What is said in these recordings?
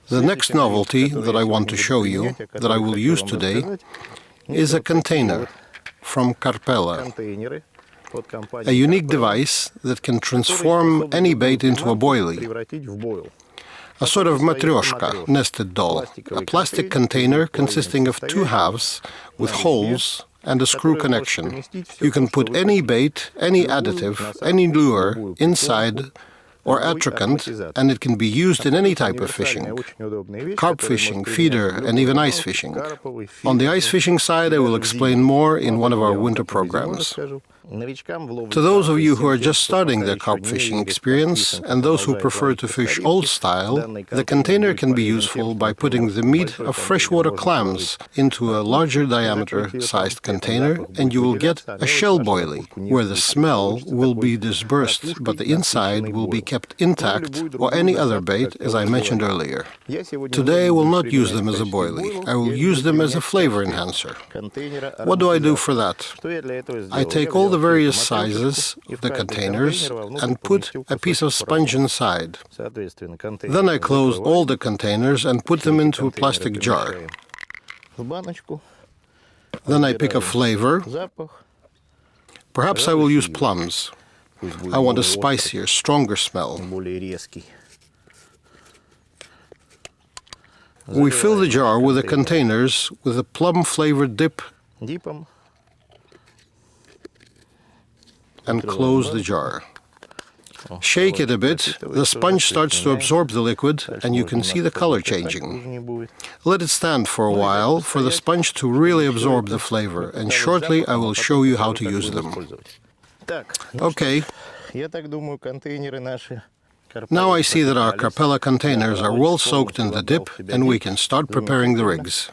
The next novelty that I want to show you, that I will use today, is a container from Karpela, a unique device that can transform any bait into a boilie, a sort of matryoshka, nested doll, a plastic container consisting of two halves with holes and a screw connection. You can put any bait, any additive, any lure inside or attracant, and it can be used in any type of fishing: carp fishing, feeder, and even ice fishing. On the ice fishing side, I will explain more in one of our winter programs. To those of you who are just starting their carp fishing experience, and those who prefer to fish old style, the container can be useful by putting the meat of freshwater clams into a larger diameter sized container, and you will get a shell boilie, where the smell will be dispersed, but the inside will be kept intact, or any other bait, as I mentioned earlier. Today I will not use them as a boilie. I will use them as a flavor enhancer. What do I do for that? I take all the various sizes of the containers and put a piece of sponge inside. Then I close all the containers and put them into a plastic jar. Then I pick a flavor. Perhaps I will use plums. I want a spicier, stronger smell. We fill the jar with the containers with a plum-flavored dip and close the jar. Shake it a bit, the sponge starts to absorb the liquid, and you can see the color changing. Let it stand for a while for the sponge to really absorb the flavor, and shortly I will show you how to use them. Okay. Now I see that our Karpela containers are well soaked in the dip, and we can start preparing the rigs.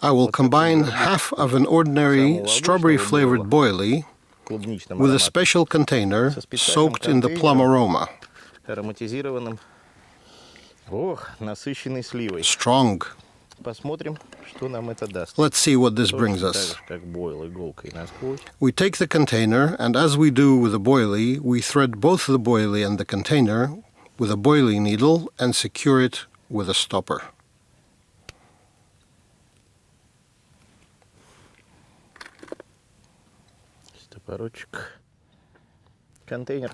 I will combine half of an ordinary strawberry-flavored boilie with a special container soaked in the plum aroma. Strong. Let's see what this brings us. We take the container, and as we do with the boilie, we thread both the boilie and the container with a boilie needle and secure it with a stopper.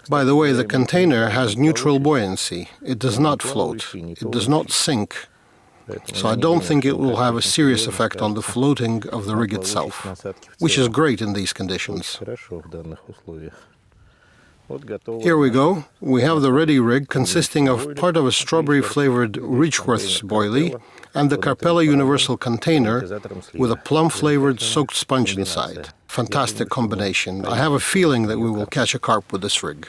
By the way, the container has neutral buoyancy. It does not float. It does not sink. So I don't think it will have a serious effect on the floating of the rig itself, which is great in these conditions. Here we go. We have the ready rig consisting of part of a strawberry-flavored Ridgeworth's boilie and the Karpela Universal container with a plum-flavored soaked sponge inside. Fantastic combination. I have a feeling that we will catch a carp with this rig.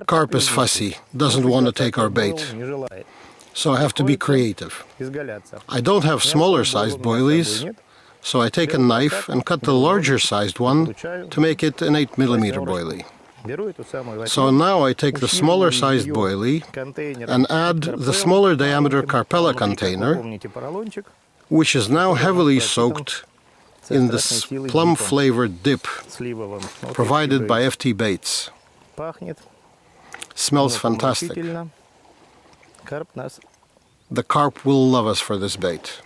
Carp is fussy, doesn't want to take our bait, so I have to be creative. I don't have smaller-sized boilies, so I take a knife and cut the larger-sized one to make it an 8mm boilie. So now I take the smaller-sized boilie and add the smaller diameter Karpela container, which is now heavily soaked in this plum-flavored dip provided by FT Baits. Smells fantastic. The carp will love us for this bait.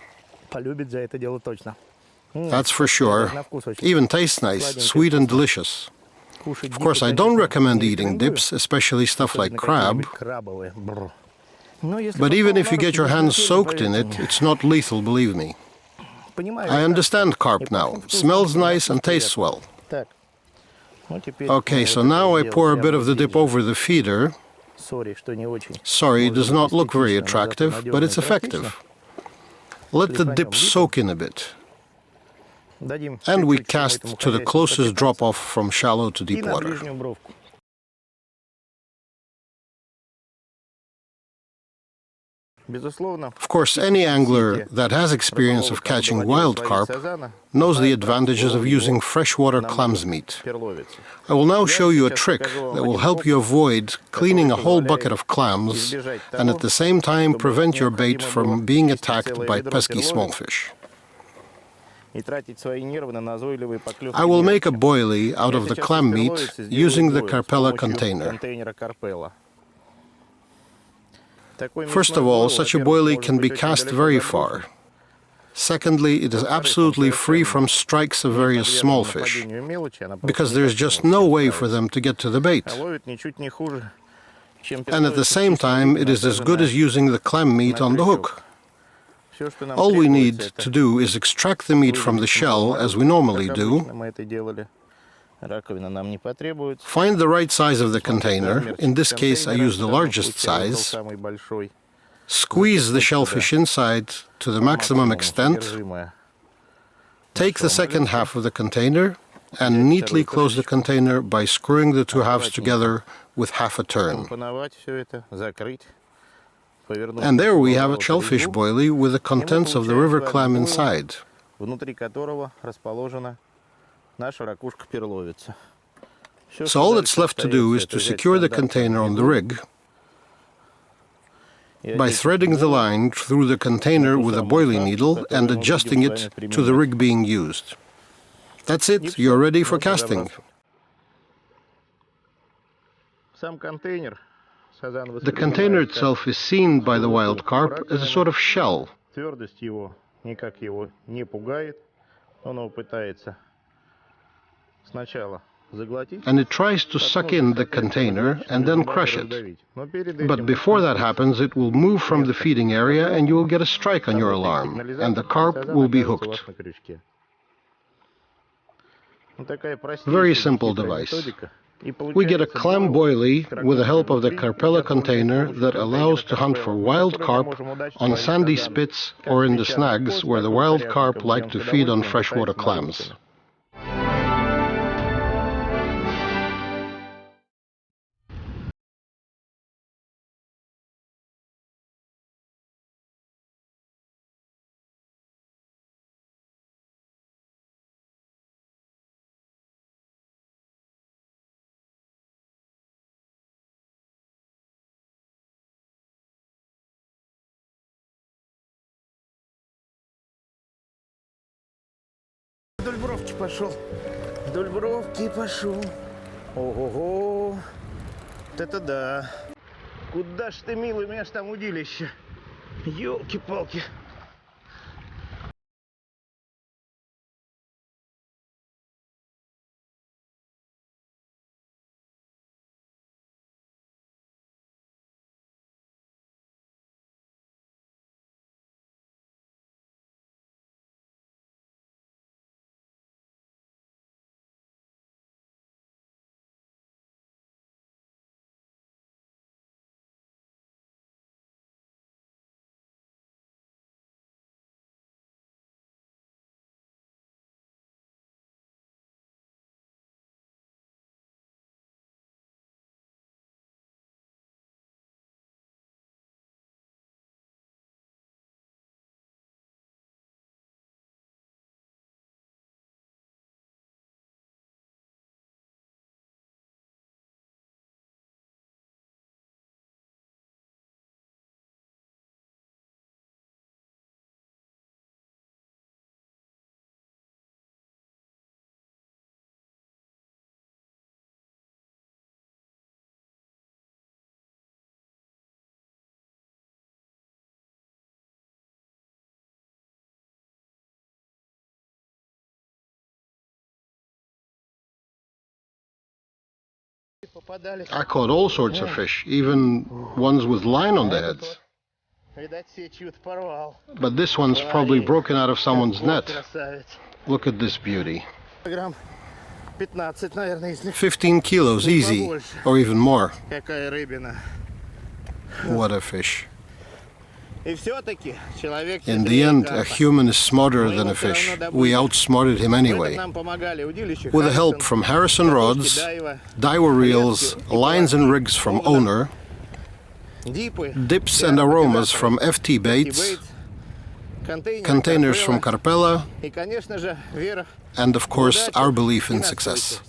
That's for sure. Even tastes nice, sweet and delicious. Of course, I don't recommend eating dips, especially stuff like crab. But even if you get your hands soaked in it, it's not lethal, believe me. I understand carp now. Smells nice and tastes well. Okay, so now I pour a bit of the dip over the feeder. Sorry, it does not look very attractive, but it's effective. Let the dip soak in a bit. And we cast to the closest drop-off from shallow to deep water. Of course, any angler that has experience of catching wild carp knows the advantages of using freshwater clams meat. I will now show you a trick that will help you avoid cleaning a whole bucket of clams and at the same time prevent your bait from being attacked by pesky smallfish. I will make a boilie out of the clam meat using the Karpela container. First of all, such a boilie can be cast very far. Secondly, it is absolutely free from strikes of various small fish, because there is just no way for them to get to the bait. And at the same time, it is as good as using the clam meat on the hook. All we need to do is extract the meat from the shell, as we normally do, find the right size of the container. In this case, I use the largest size. Squeeze the shellfish inside to the maximum extent. Take the second half of the container and neatly close the container by screwing the two halves together with half a turn. And there we have a shellfish boilie with the contents of the river clam inside. So all that's left to do is to secure the container on the rig by threading the line through the container with a boilie needle and adjusting it to the rig being used. That's it, you're ready for casting. The container itself is seen by the wild carp as a sort of shell. And it tries to suck in the container and then crush it. But before that happens, it will move from the feeding area and you will get a strike on your alarm, and the carp will be hooked. Very simple device. We get a clam boilie with the help of the Karpela container that allows to hunt for wild carp on sandy spits or in the snags where the wild carp like to feed on freshwater clams. Вдоль бровки пошел. Вдоль бровки пошел. Ого-го. Вот это да. Куда ж ты, милый, у меня ж там удилище. Ёлки-палки. I caught all sorts of fish, even ones with line on their heads. But this one's probably broken out of someone's net. Look at this beauty. 15 kilos, easy, or even more. What a fish. In the end, a human is smarter than a fish. We outsmarted him anyway. With the help from Harrison rods, diver reels, lines and rigs from owner, dips and aromas from FT baits, containers from Karpela, and of course our belief in success.